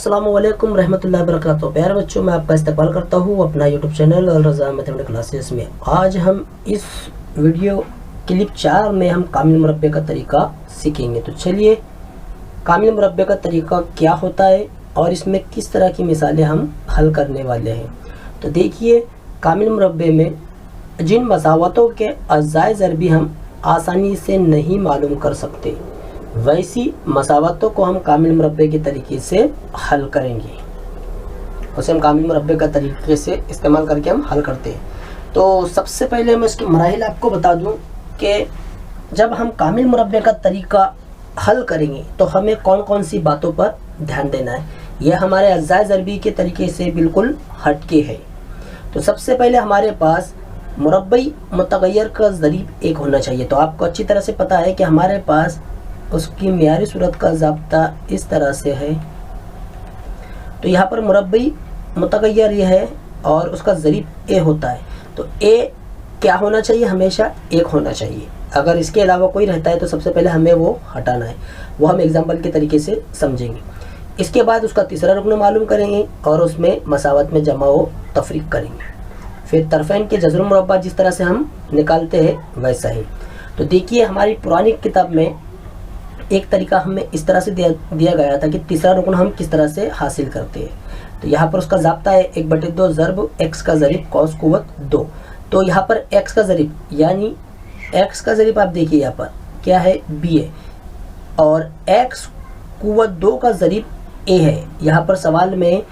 अस्सलामुअलैकुम रहमतुल्लाहि वबरकातुहू। प्यारे बच्चों, मैं आपका इस्तकबाल करता हूँ अपना यूट्यूब चैनल अल रज़ा मैथमेटिक्स क्लासेस में। आज हम इस वीडियो क्लिप 4 में हम कामिल मुरब्बे का तरीका सीखेंगे। तो चलिए, कामिल मुरब्बे का तरीका क्या होता है और इसमें किस तरह की मिसालें हम हल करने वाले हैं। तो देखिए, कामिल मुरब्बे में जिन मसावतों के अज़ाए ज़रबी हम आसानी से नहीं मालूम कर सकते, वैसी मसावतों को हम कामिल मुरब्बे के तरीके से हल करेंगे। उसे हम कामिल मुरब्बे का तरीके से इस्तेमाल करके हम हल करते हैं। तो सबसे पहले मैं इसकी मराहिल आपको बता दूं कि जब हम कामिल मुरब्बे का तरीका हल करेंगे तो हमें कौन कौन सी बातों पर ध्यान देना है। यह हमारे अज़ाए ज़रबी के तरीके से बिल्कुल हटके है। तो सबसे पहले हमारे पास मुरब्बई मुतग़य्यर का ज़रीब एक होना चाहिए। तो आपको अच्छी तरह से पता है कि हमारे पास उसकी मियारी सूरत का ज़ाब्ता इस तरह से है। तो यहाँ पर मुरब्बई मुतग़य्यर ये है और उसका ज़रीब ए होता है। तो ए क्या होना चाहिए? हमेशा एक होना चाहिए। अगर इसके अलावा कोई रहता है तो सबसे पहले हमें वो हटाना है। वो हम एग्जाम्पल के तरीके से समझेंगे। इसके बाद उसका तीसरा रुकन मालूम करेंगे और उसमें मसावत में जमा व तफरीक करेंगे। फिर तरफ़ैन के जज़र मुरब्बा जिस तरह से हम निकालते हैं वैसा ही। तो देखिए, हमारी पुरानी किताब में एक तरीका हमें इस तरह से दिया गया था कि तीसरा रुकन हम किस तरह से हासिल करते हैं। तो यहाँ पर उसका ज़ाब्ता है 1/2 ज़र्ब एक्स का ज़रीब कॉस कुव्वत 2। तो यहाँ पर एक्स का ज़रीब यानी एक्स का ज़रीब आप देखिए यहाँ पर क्या है, बी है, और एक्स कुव्वत 2 का ज़रीब ए है। यहाँ पर सवाल में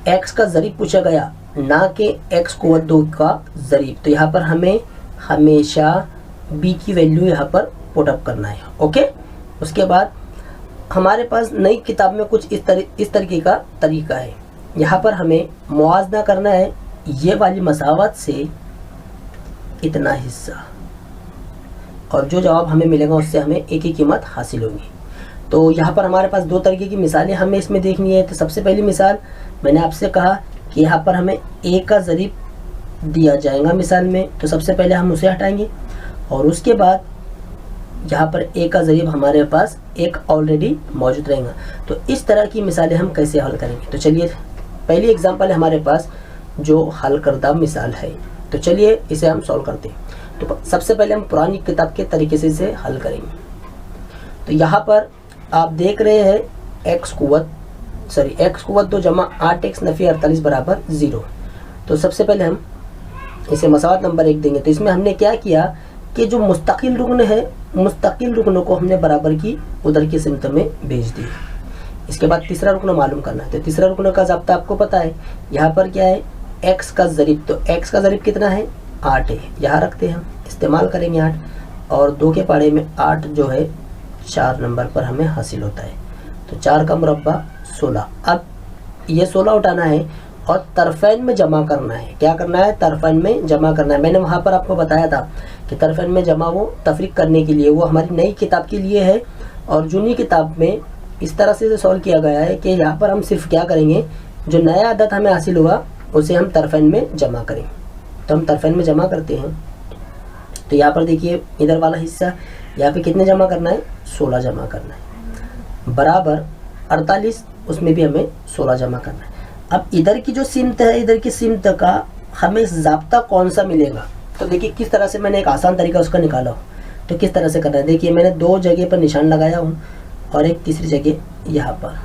एक्स का ज़रीब पूछा गया, ना कि एक्स कुव्वत 2 का ज़रीब। तो यहाँ पर हमें हमेशा बी की वैल्यू यहाँ पर पुट अप करना है। ओके, उसके बाद हमारे पास नई किताब में कुछ इस तरीके का तरीका है। यहाँ पर हमें मुआवजा करना है ये वाली मसावत से इतना हिस्सा, और जो जवाब हमें मिलेगा उससे हमें एक ही कीमत हासिल होगी। तो यहाँ पर हमारे पास 2 तरीके की मिसालें हमें इसमें देखनी है। तो सबसे पहली मिसाल मैंने आपसे कहा कि यहाँ पर हमें ए का ज़रीब दिया जाएगा मिसाल में। तो सबसे पहले हम उसे हटाएंगे और उसके बाद यहाँ पर ए का ज़रीब हमारे पास एक ऑलरेडी मौजूद रहेगा। तो इस तरह की मिसालें हम कैसे हल करेंगे। तो चलिए, पहली एग्जांपल है हमारे पास जो हल करदा मिसाल है। तो चलिए इसे हम सॉल्व करते हैं। तो सबसे पहले हम पुरानी किताब के तरीके से इसे हल करेंगे। तो यहाँ पर आप देख रहे हैं एक्स कुव्वत 2 जमा 8x नफ़ी 48 बराबर 0। तो सबसे पहले हम इसे मसावत नंबर 1 देंगे। तो इसमें हमने क्या किया कि जो मुस्तकिल रुकन है, मुस्तकिल रुकनों को हमने बराबर की उधर की सिमत में भेज दिया। इसके बाद तीसरा रुकन मालूम करना है। तो तीसरा रुकन का ज़ाब्ता आपको पता है। यहाँ पर क्या है, एक्स का ज़रीब। तो एक्स का ज़रीब कितना है, 8 है। यहाँ रखते हैं, हम इस्तेमाल करेंगे 8, और 2 के पाड़े में 8 जो है 4 नंबर पर हमें हासिल होता है। तो 4 का मुरब्बा 16। अब ये 16 उठाना है और तरफ़ैन में जमा करना है। क्या करना है, तरफ़ैन में जमा करना है। मैंने वहाँ पर आपको बताया था कि तरफ़ैन में जमा वो तफरीक करने के लिए, वो हमारी नई किताब के लिए है। और जूनी किताब में इस तरह से सॉल्व किया गया है कि यहाँ पर हम सिर्फ क्या करेंगे, जो नया आदत हमें हासिल हुआ उसे हम तरफ़ैन में जमा करेंगे। तो हम तरफ़ैन में जमा करते हैं। तो यहाँ पर देखिए, इधर वाला हिस्सा यहाँ पे कितने जमा करना है, 16 जमा करना है, बराबर 48, उसमें भी हमें 16 जमा करना है। अब इधर की जो सिमत है, इधर की सिमत का हमें ज़ाब्ता कौन सा मिलेगा। तो देखिए किस तरह से मैंने एक आसान तरीका उसका निकाला हो। तो किस तरह से करना है, देखिए मैंने 2 जगह पर निशान लगाया हूँ और एक तीसरी जगह यहाँ पर।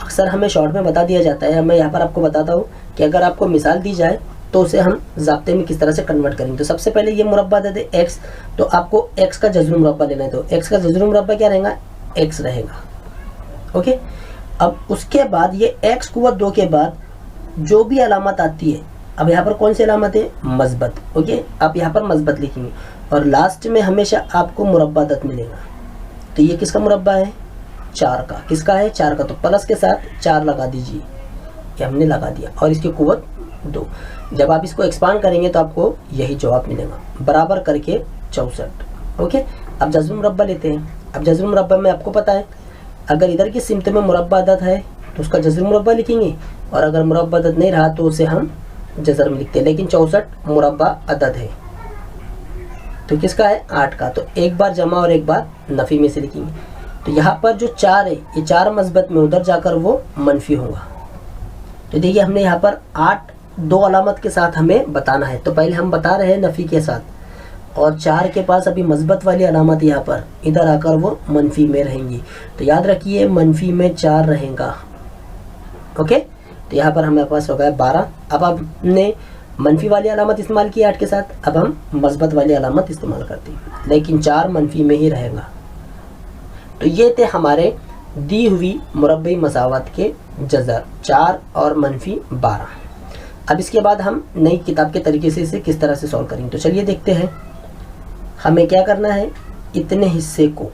अक्सर हमें शॉर्ट में बता दिया जाता है, मैं यहाँ पर आपको बताता हूँ कि अगर आपको मिसाल दी जाए तो उसे हम ज़ाब्ते में किस तरह से कन्वर्ट करेंगे। तो सबसे पहले ये मुरब्बा दे दे एक्स, तो आपको एक्स का जज़्र मुरब्बा लेना है। तो एक्स का जज़्र मुरब्बा क्या रहेगा, एक्स रहेगा। ओके, अब उसके बाद ये एक्स कुव्वत 2 के बाद जो भी अलामत आती है, अब यहाँ पर कौन सी अलामत है, मस्बत। ओके, आप यहाँ पर मस्बत लिखेंगे और लास्ट में हमेशा आपको मुरब्बा दत मिलेगा। तो ये किसका मुरब्बा है, 4 का। किसका है, 4 का। तो प्लस के साथ 4 लगा दीजिए, ये हमने लगा दिया, और इसकी कुव्वत 2। जब आप इसको एक्सपांड करेंगे तो आपको यही जवाब मिलेगा, बराबर करके 64। ओके, अब जज़्र मुरब्बा लेते हैं। अब जज़्र मुरब्बा में आपको पता है, अगर इधर की सिमत में मुरब्बा अदद है तो उसका जज़्र मुरब्बा लिखेंगे, और अगर मुरब्बा अदद नहीं रहा तो उसे हम जज़र में लिखते हैं। लेकिन 64 मुरब्बा अदद है, तो किसका है, 8 का। तो एक बार जमा और एक बार नफ़ी में से लिखेंगे। तो यहाँ पर जो 4 है ये 4 मस्बत में उधर जाकर वो मनफी होगा। तो देखिए हमने यहाँ पर 8 2 अलामत के साथ हमें बताना है। तो पहले हम बता रहे हैं नफ़ी के साथ, और 4 के पास अभी मस्बत वाली अलामत यहाँ पर इधर आकर वो मनफी में रहेंगी। तो याद रखिए मनफी में 4 रहेगा। ओके, तो यहाँ पर हमारे पास हो गया 12। अब हमने मनफी वाली अलामत इस्तेमाल की 8 के साथ, अब हम मस्बत वाली अलामत इस्तेमाल करते हैं, लेकिन 4 मनफी में ही रहेगा। तो ये थे हमारे दी हुई मुरब्बई मसावत के जज़र 4 और मनफी 12। अब इसके बाद हम नई किताब के तरीके से इसे किस तरह से सॉल्व करेंगे। तो चलिए देखते हैं। हमें क्या करना है, इतने हिस्से को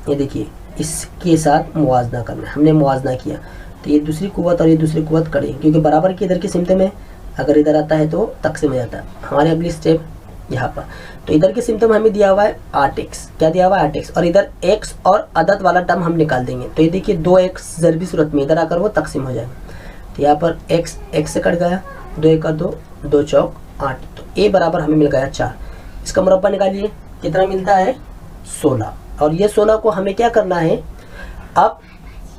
ये देखिए इसके साथ मुवाजना करना है। हमने मुवाजना किया तो ये दूसरी कुव्वत और ये दूसरी कुव्वत करें, क्योंकि बराबर की इधर की सिमत में अगर इधर आता है तो तकसीम हो जाता है। हमारे अगली स्टेप यहाँ पर, तो इधर की सिमत में हमें दिया हुआ है 8x, क्या दिया हुआ है 8x, और इधर x और अदद वाला टर्म हम निकाल देंगे। तो ये देखिए 2x ज़रबी सूरत में इधर आकर वो तकसीम हो जाएगा। तो यहाँ पर x से कट गया, 2 1 2, 2 चौक 8, तो a बराबर हमें मिल गया 4। इसका मुरब्बा निकालिए, कितना मिलता है 16। और ये 16 को हमें क्या करना है, अब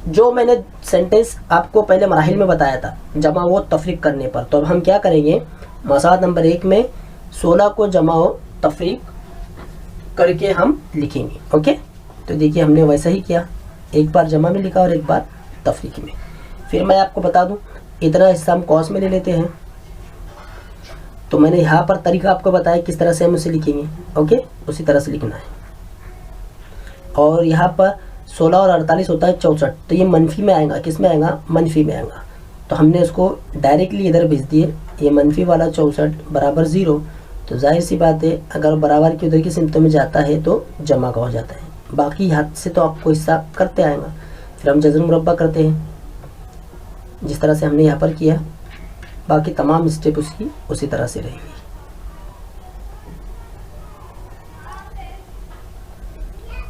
जो मैंने सेंटेंस आपको पहले मराहिल में बताया था जमा व तफरीक करने पर, तो अब हम क्या करेंगे, मसाद नंबर 1 में 16 को जमा व तफरीक करके हम लिखेंगे। ओके, तो देखिए हमने वैसा ही किया, एक बार जमा में लिखा और एक बार तफरीक में। फिर मैं आपको बता दूं, इतना हिस्सा हम कौस में ले लेते हैं। तो मैंने यहाँ पर तरीका आपको बताया किस तरह से हम उसे लिखेंगे। ओके, उसी तरह से लिखना है। और यहाँ पर 16 और 48 होता है 64, तो ये मनफी में आएगा, किस में आएगा, मनफी में आएगा। तो हमने उसको डायरेक्टली इधर भेज दिए, ये मनफी वाला 64 बराबर 0। तो जाहिर सी बात है अगर बराबर की उधर की सिमतों में जाता है तो जमा का हो जाता है। बाकी हाथ से तो आपको हिस्सा करते आएगा। फिर हम जज़र मुरब्बा करते हैं जिस तरह से हमने यहाँ पर किया, बाकी तमाम स्टेप उसकी उसी तरह से रहेंगी।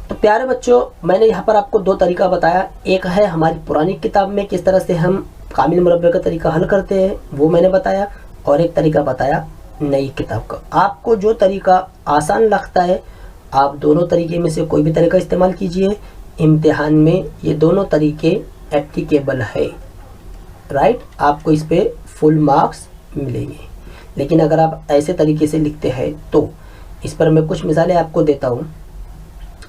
तो प्यारे बच्चों, मैंने यहाँ पर आपको 2 तरीका बताया। एक है हमारी पुरानी किताब में किस तरह से हम कामिल मुरब्बे का तरीका हल करते हैं, वो मैंने बताया, और एक तरीका बताया नई किताब का। आपको जो तरीका आसान लगता है आप दोनों तरीके में से कोई भी तरीका इस्तेमाल कीजिए। इम्तिहान में ये दोनों तरीके एप्लीकेबल है, राइट। आपको इस पे फुल मार्क्स मिलेंगे। लेकिन अगर आप ऐसे तरीके से लिखते हैं तो इस पर मैं कुछ मिसालें आपको देता हूँ।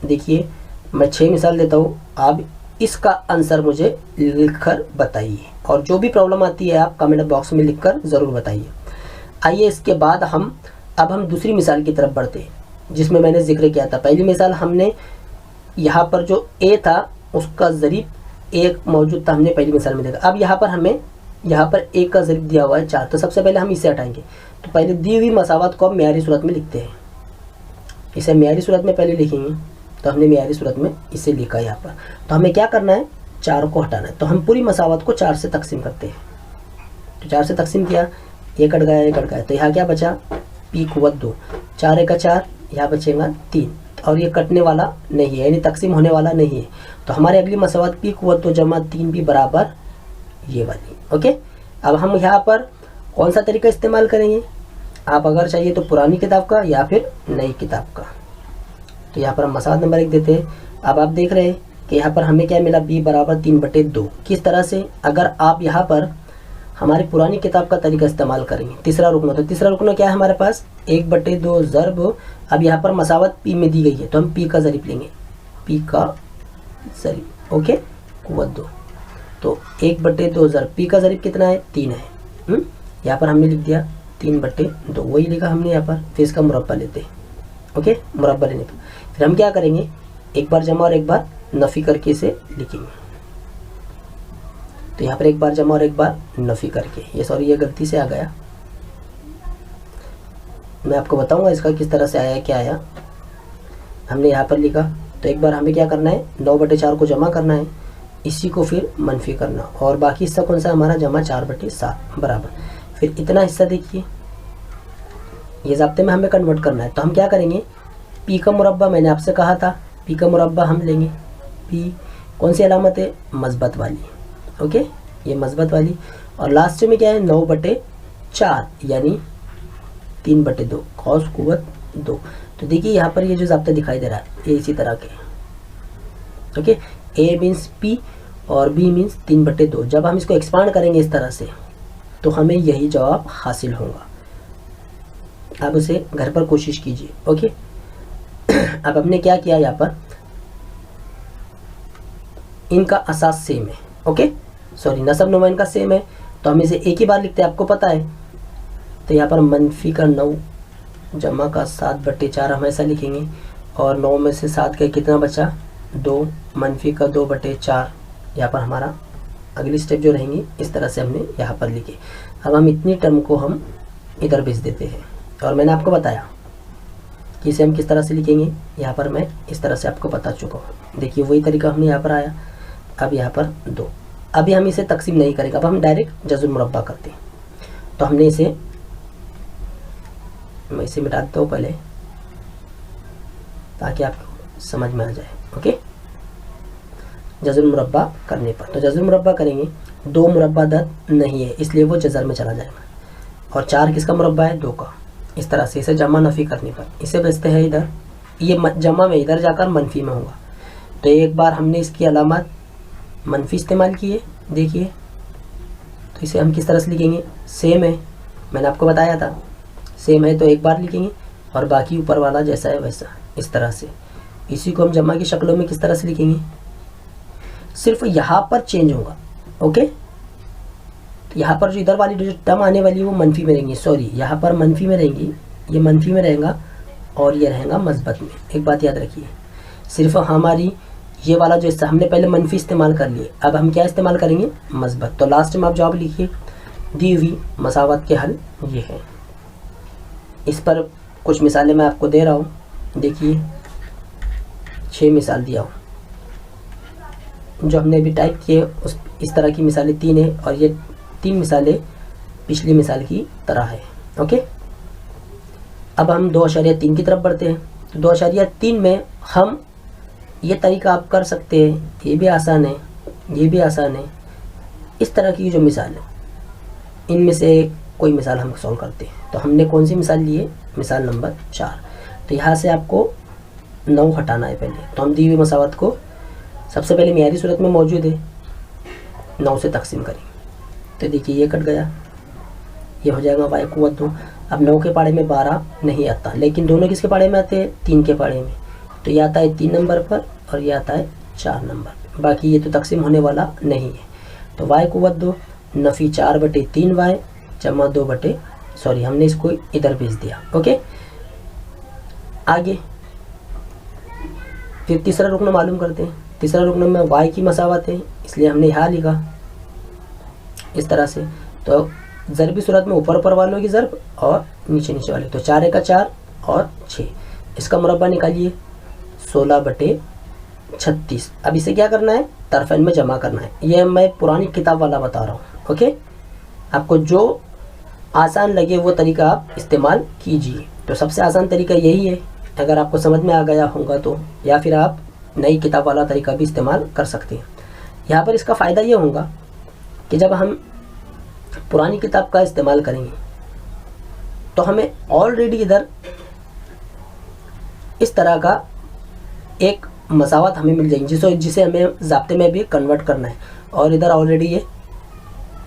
देखिए मैं 6 मिसाल देता हूँ, आप इसका आंसर मुझे लिखकर बताइए, और जो भी प्रॉब्लम आती है आप कमेंट बॉक्स में लिखकर ज़रूर बताइए। आइए इसके बाद अब हम दूसरी मिसाल की तरफ बढ़ते हैं जिसमें मैंने जिक्र किया था। पहली मिसाल हमने यहाँ पर जो ए था उसका ज़रीब 1 मौजूद था, हमने पहली मिसाल में देखा। अब यहाँ पर हमें यहाँ पर 1 का ज़रीब दिया हुआ है 4, तो सबसे पहले हम इसे हटाएंगे। तो पहले दी हुई मसावत को हम मेयारी सूरत में लिखते हैं। इसे मेयारी सूरत में पहले लिखेंगे, तो हमने मेयारी सूरत में इसे लिखा यहाँ पर। तो हमें क्या करना है, 4 को हटाना है। तो हम पूरी मसावत को 4 से तकसीम करते हैं। तो 4 से तकसीम किया, ये कट गया, ये कट गया, तो यहाँ क्या बचा, पी कुव्वत 2, 4 1 4, यहाँ बचेगा 3, और ये कटने वाला नहीं है, यानी तकसीम होने वाला नहीं है। तो हमारी अगली मसावत पी कुव्वत 2 जमा 3 भी बराबर ये वाली। ओके, अब हम यहाँ पर कौन सा तरीका इस्तेमाल करेंगे, आप अगर चाहिए तो पुरानी किताब का या फिर नई किताब का। तो यहाँ पर हम मसावत नंबर 1 देते हैं। अब आप देख रहे हैं कि यहाँ पर हमें क्या मिला, बी बराबर 3/2। किस तरह से, अगर आप यहाँ पर हमारी पुरानी किताब का तरीका इस्तेमाल करेंगे, तीसरा रुकना, तो तीसरा रुकना क्या है हमारे पास, 1/2 ज़रब। अब यहाँ पर मसावत पी में दी गई है तो हम पी का ज़रीब लेंगे, पी का ज़रीब। ओके, कुव्वत 2, तो 1/2 ज़रब पी का ज़रीब कितना है, 3 है। यहाँ पर हमने लिख दिया 3/2, वही लिखा हमने यहाँ पर। फिर इसका मुरब्बा लेते हैं। ओके, मुरब्बा लेने पर फिर हम क्या करेंगे, एक बार जमा और एक बार नफ़ी करके इसे लिखेंगे। तो यहाँ पर एक बार जमा और एक बार नफ़ी करके, ये सॉरी ये गलती से आ गया, मैं आपको बताऊंगा इसका किस तरह से आया, क्या आया। हमने यहाँ पर लिखा, तो एक बार हमें क्या करना है, 9/4 को जमा करना है, इसी को फिर मनफी करना, और बाकी हिस्सा कौन सा हमारा, जमा 4/7 बराबर। फिर इतना हिस्सा देखिए, ये ज़ाब्ते में हमें कन्वर्ट करना है। तो हम क्या करेंगे, पी का मुरब्बा मैंने आपसे कहा था, पी का मुरब्बा हम लेंगे। पी कौन सी अलामत है, मस्बत वाली। ओके, ये मस्बत वाली, और लास्ट में क्या है, 9/4 यानी 3/2 कॉस कुव्वत 2। तो देखिए यहाँ पर ये जो ज़ाब्ता दिखाई दे रहा है ये इसी तरह के, ओके, ए मीन्स पी और बी मीन्स 3/2। जब हम इसको एक्सपांड करेंगे इस तरह से तो हमें यही जवाब हासिल होगा। आप उसे घर पर कोशिश कीजिए। ओके, अब हमने क्या किया, यहाँ पर इनका असास सेम है। ओके, सॉरी, नसब नुमा इनका सेम है तो हम इसे एक ही बार लिखते हैं, आपको पता है। तो यहाँ पर मनफी का 9 जमा का 7/4 हम ऐसा लिखेंगे, और 9 में से 7 का कितना बचा, 2, मनफी का 2/4। यहाँ पर हमारा अगली स्टेप जो रहेंगी इस तरह से हमने यहाँ पर लिखे। अब हम इतनी टर्म को हम इधर भेज देते हैं, और मैंने आपको बताया कि इसे हम किस तरह से लिखेंगे। यहाँ पर मैं इस तरह से आपको बता चुका हूँ। देखिए वही तरीका हमने यहाँ पर आया। अब यहाँ पर 2, अभी हम इसे तकसीम नहीं करेंगे, अब हम डायरेक्ट जज़ुल मुरब्बा करते हैं। तो हमने इसे, मैं इसे मिटा देता हूँ पहले ताकि आपको समझ में आ जाए। ओके, जज़ुल मुरब्बा करने पर, तो जज़ुल मुरब्बा करेंगे, 2 मुरब्बा दर नहीं है इसलिए वो जज़र में चला जाएगा, और 4 किसका मुरब्बा है, 2 का। इस तरह से इसे जमा नफ़ी करने पर इसे भेजते हैं इधर, ये जमा में इधर जाकर मनफी में होगा। तो एक बार हमने इसकी अलामत मनफी इस्तेमाल की है, देखिए। तो इसे हम किस तरह से लिखेंगे, सेम है, मैंने आपको बताया था सेम है तो एक बार लिखेंगे, और बाकी ऊपर वाला जैसा है वैसा, इस तरह से। इसी को हम जमा की शक्लों में किस तरह से लिखेंगे, सिर्फ यहाँ पर चेंज होगा। ओके, तो यहाँ पर जो इधर वाली जो टर्म आने वाली है वो मनफी में रहेंगी, सॉरी यहाँ पर मनफी में रहेंगी, ये मनफी में रहेगा और ये रहेगा मस्बत में। एक बात याद रखिए, सिर्फ हमारी ये वाला जो हिस्सा हमने पहले मनफी इस्तेमाल कर लिए, अब हम क्या इस्तेमाल करेंगे, मस्बत। तो लास्ट में आप जवाब लिखिए, दी हुई मसावत के हल ये हैं। इस पर कुछ मिसालें मैं आपको दे रहा हूँ, देखिए 6 मिसाल दिया हूँ जो हमने अभी टाइप किए, उस इस तरह की मिसालें 3 है, और ये 3 मिसालें पिछली मिसाल की तरह है। ओके, अब हम 2.3 की तरफ बढ़ते हैं। तो 2.3 में हम ये तरीका आप कर सकते हैं, ये भी आसान है, ये भी आसान है। इस तरह की जो मिसाल है इनमें से कोई मिसाल हम सॉल्व करते हैं। तो हमने कौन सी मिसाल ली है, मिसाल नंबर 4। तो यहाँ से आपको 9 हटाना है पहले। तो हम दी हुई मसावत को सबसे पहले मियारी सूरत में मौजूद है, 9 से तकसीम करेंगे। तो देखिए ये कट गया, ये हो जाएगा y कुव्वत 2। अब 9 के पाड़े में 12 नहीं आता, लेकिन दोनों किसके पाड़े में आते हैं, 3 के पाड़े में। तो ये आता है 3 नंबर पर और ये आता है 4 नंबर पर, बाकी ये तो तकसीम होने वाला नहीं है। तो y कुव्वत 2 नफ़ी 4/3y जमा 2 सॉरी हमने इसको इधर भेज दिया। ओके, आगे फिर तीसरा रुकन मालूम करते हैं। तीसरा रुकन में y की मसावत है इसलिए हमने यहाँ लिखा इस तरह से। तो ज़रबी सूरत में ऊपर ऊपर वालों की ज़रब और नीचे नीचे वाले, तो 4 का 4 और 6। इसका मुरब्बा निकालिए 16/36। अब इसे क्या करना है, तरफ़ैन में जमा करना है। ये मैं पुरानी किताब वाला बता रहा हूँ। ओके, आपको जो आसान लगे वो तरीका आप इस्तेमाल कीजिए। तो सबसे आसान तरीका यही है, अगर आपको समझ में आ गया होगा तो, या फिर आप नई किताब वाला तरीका भी इस्तेमाल कर सकते हैं। यहाँ पर इसका फ़ायदा ये होगा कि जब हम पुरानी किताब का इस्तेमाल करेंगे तो हमें ऑलरेडी इधर इस तरह का एक मसावत हमें मिल जाएगी जिसे हमें ज़ाब्ते में भी कन्वर्ट करना है, और इधर ऑलरेडी ये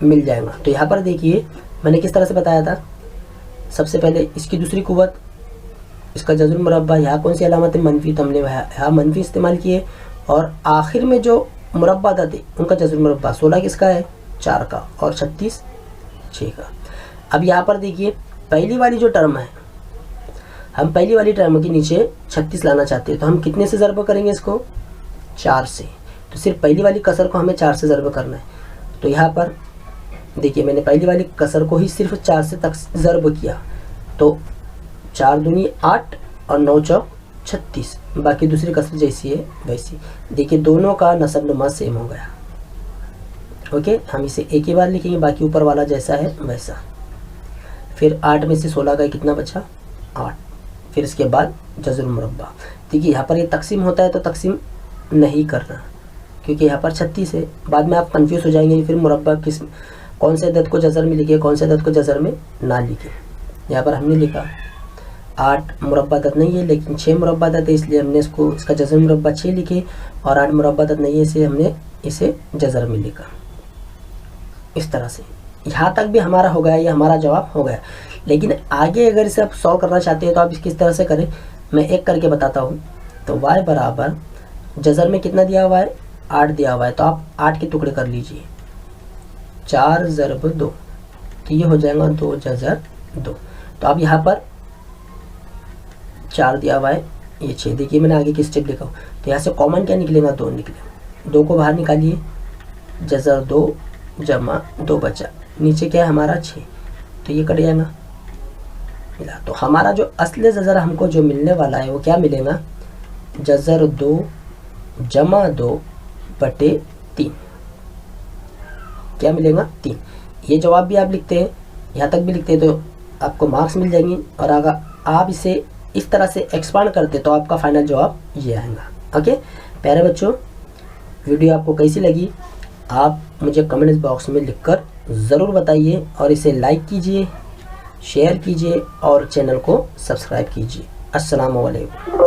मिल जाएगा। तो यहाँ पर देखिए मैंने किस तरह से बताया था, सबसे पहले इसकी दूसरी कुव्वत, इसका जज़ुल मुरब्बा, यहाँ कौन सी अलामत है, मनफी, तो हमने यहाँ मनफी इस्तेमाल किए, और आखिर में जो मुरब्बा थे उनका जज़ुल मुरब्बा 16 किसका है, 4 का, और 36 6 का। अब यहाँ पर देखिए पहली वाली जो टर्म है, हम पहली वाली टर्म के नीचे 36 लाना चाहते हैं, तो हम कितने से ज़रब करेंगे इसको, 4 से। तो सिर्फ पहली वाली कसर को हमें 4 से ज़रब करना है। तो यहाँ पर देखिए मैंने पहली वाली कसर को ही सिर्फ 4 से तक ज़रब किया, तो 4 दूनी 8 और 9 चौक 36, बाकी दूसरी कसर जैसी है वैसी। देखिए दोनों का नसब नुमा सेम हो गया। ओके, हम इसे एक ही बार लिखेंगे, बाकी ऊपर वाला जैसा है वैसा। फिर 8 में से 16 का कितना बचा, 8। फिर इसके बाद जज़ुल मुरब्बा। देखिए यहाँ पर ये तकसीम होता है तो तकसीम नहीं करना, क्योंकि यहाँ पर 36 है, बाद में आप कंफ्यूज हो जाएंगे फिर मुरब्बा कौन से अदद को जज़र में लिखे, कौन से अदद को जज़र में ना लिखे। यहाँ पर हमने लिखा 8 मुरब्बा अदद नहीं है लेकिन 6 मुरब्बा अदद है, इसलिए हमने इसका जज़र मुरब्बा 6 लिखे, और 8 मुरब्बा अदद नहीं है इसलिए हमने इसे जज़र में लिखा। इस तरह से यहाँ तक भी हमारा हो गया, ये हमारा जवाब हो गया। लेकिन आगे अगर इसे आप सॉल्व करना चाहते हैं तो आप इस किस तरह से करें, मैं एक करके बताता हूँ। तो y बराबर जज़र में कितना दिया हुआ है, 8 दिया हुआ है, तो आप 8 के टुकड़े कर लीजिए, 4 ज़रब 2, तो ये हो जाएगा 2 जज़र 2। तो अब यहाँ पर 4 दिया हुआ है, ये 6। देखिए मैंने आगे की स्टेप लिखा हूँ, तो यहाँ से कॉमन क्या निकलेगा, 2 निकलेगा। 2 को बाहर निकालिए, जज़र 2 जमा 2 बचा, नीचे क्या है हमारा 6, तो ये कट जाएगा, मिला। तो हमारा जो असली जज़र हमको जो मिलने वाला है वो क्या मिलेगा, जज़र 2 जमा 2 बटे 3, क्या मिलेगा 3। ये जवाब भी आप लिखते हैं, यहाँ तक भी लिखते हैं तो आपको मार्क्स मिल जाएंगे। और अगर आप इसे इस तरह से एक्सपांड करते तो आपका फाइनल जवाब ये आएगा। ओके प्यारे बच्चों, वीडियो आपको कैसी लगी आप मुझे कमेंट्स बॉक्स में लिखकर ज़रूर बताइए, और इसे लाइक कीजिए, शेयर कीजिए और चैनल को सब्सक्राइब कीजिए। अस्सलाम वालेकुम।